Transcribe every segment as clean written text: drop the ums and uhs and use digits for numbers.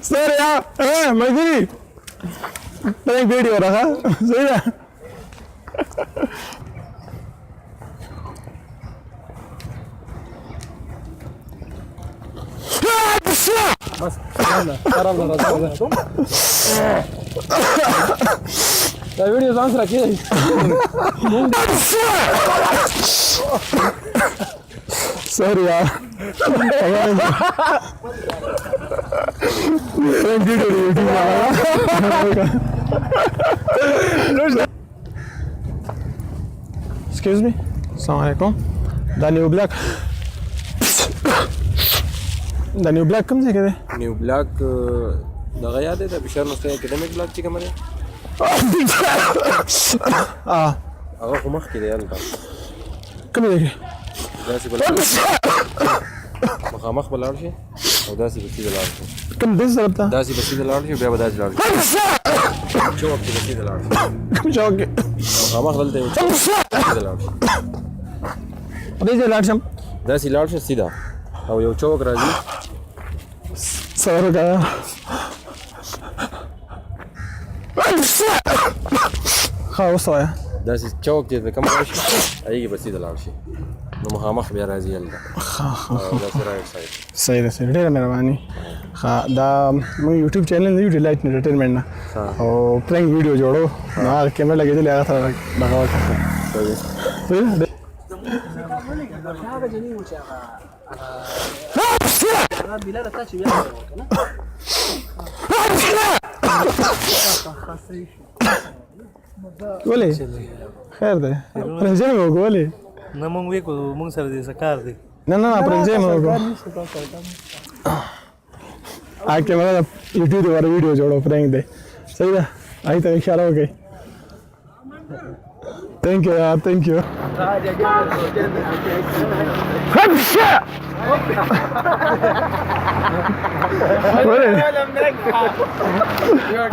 सर यार मजदूरी नहीं बेटी हो रहा था सही है बस खराब हो रहा था वीडियो सांस रखिए सर यार Excuse me. Assalamualaikum. The new black. The new black كم زي كده؟ نيو بلاك ده غيادة ده بشار نصين أكاديميك بلاك تيجي مرة أغاقو مخ كده يلا كم زي كده؟ داسي بلا مخ بالعرشي أو داسي بسيد العرشي كم ديس ضربتها؟ داسي بسيد العرشي وبيابا داسي العرشي شو وقت بسيد العرشي كم شوقي؟ مخ غلطة بسيد العرشي ديس العرشم داسي العرشي سيدا أو يو شوك رازي صوروا كده خلاص صايا داسي شوك كده كم عرشي أيجي بسيد العرشي مخ بيا رازي يلا داسي رايك سعيد सही ढेर मेहरबानी हाँ दा मैं यूट्यूब चैनल नहीं डिलाइट एंटरटेनमेंट ना और प्रैंक वीडियो जोड़ो ना कैमरा लगे तो लगा था लगा फिर बोले खैर दे रंजन में बोले ना मंग वे को मंग सर दे सकार दे ना रंजन में आ कैमरा यूट्यूब वाला वीडियो जोड़ो प्रैंक दे सही है आई तो इशारा हो गई थैंक यू यार thank you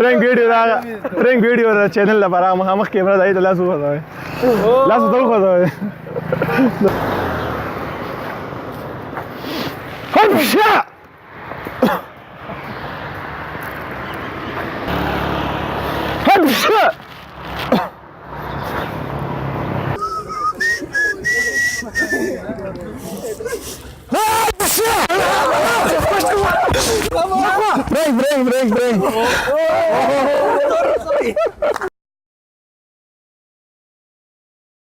prank video channel ला para हम कैमरा दाई तो लासु होता है लासु तो होता है हम्शा हम्शा break